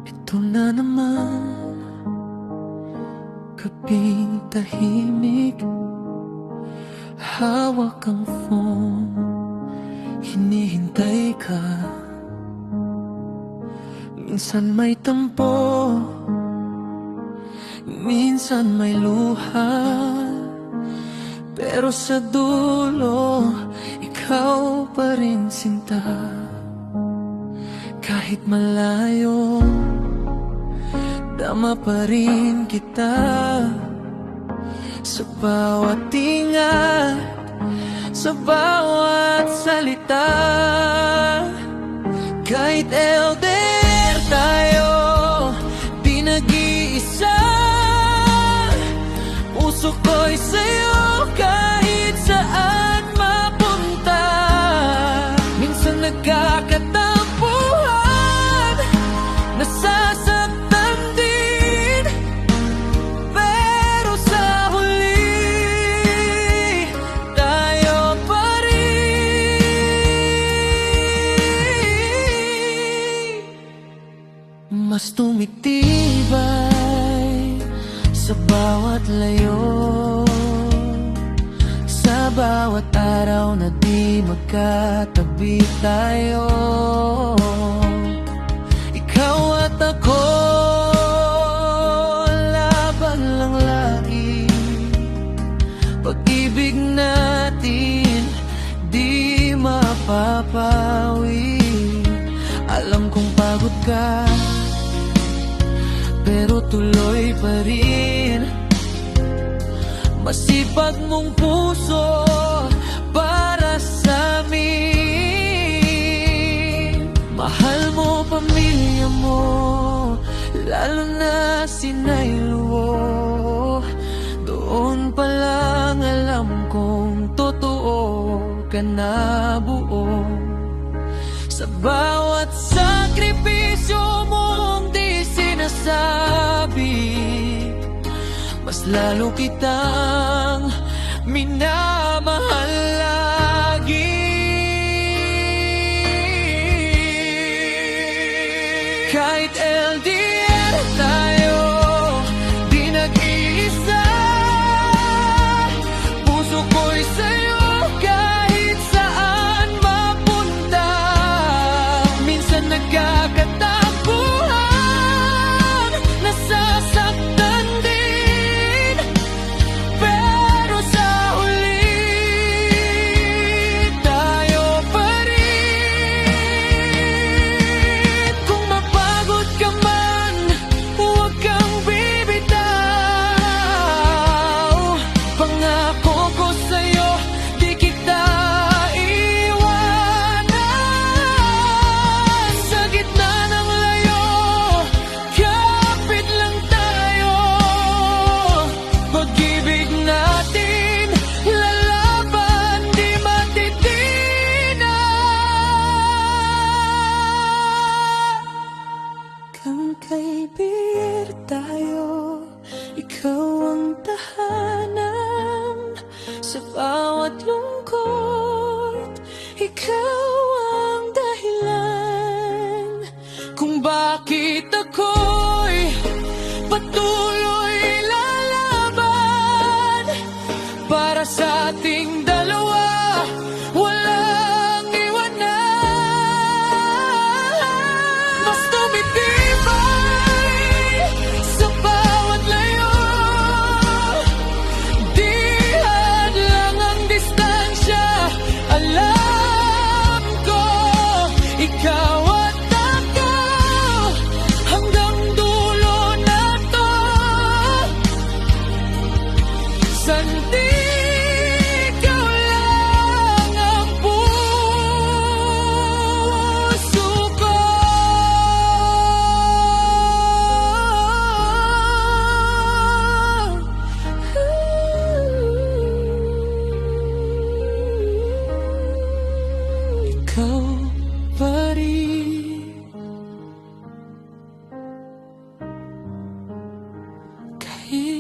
Ito na naman, gabing tahimik, hawak ang phone, hinihintay ka. Minsan may tampo, minsan may luha, pero sa dulo, ikaw pa rin sinta. Kahit malayo, dama pa rin kita. Sa bawat tinga, sa bawat salita. Kahit elder tayo, di nag-iisa. Puso ko'y sa'yo kahit saan mapunta. Minsan nagkakatampuhan, nasasaktan din, pero sa huli, tayo pa rin. Mas tumitibay sa bawat layo, sa bawat araw na di magkatabi tayo. Ikaw at ako, laban lang lagi. Pag-ibig natin di mapapawi. Alam kong pagod ka, pero tuloy pa rin. Masipag mong puso para sa amin. Mahal mo pamilya mo, lalo na si Nailuo. Doon pa lang alam kong totoo ka na buo. Sa bawat sakripisyo mong di sinasabi, mas lalo kitang minamahal lagi. Kahit LDR tayo, di nag-iisa. Puso ko'y sa'yo kahit saan mapunta. Minsan nagkakatampuhan, nasasaktan din, pero sa huli, tayo pa rin. Kung mapagod ka man, huwag kang bibitaw. Pangako ko sa'yo, di kita iwanan. Sa gitna ng layo, kapit lang tayo. Pag-ibig natin, lalaban, di matitinag. Kang kaibig tayo, ikaw ang tahanan. Sa bawat lungkot, ikaw ang dahilan kung bakit ako'y patuloy lalaban. Para sa ating dalawa, walang iwanan. Mas tumitibay sa bawat layo, di hadlang ang distansya. Alam ko, ikaw at ako, hanggang dulo na to. Sandi ikaw lang ang puso ko. Ikaw pa rin. Kahit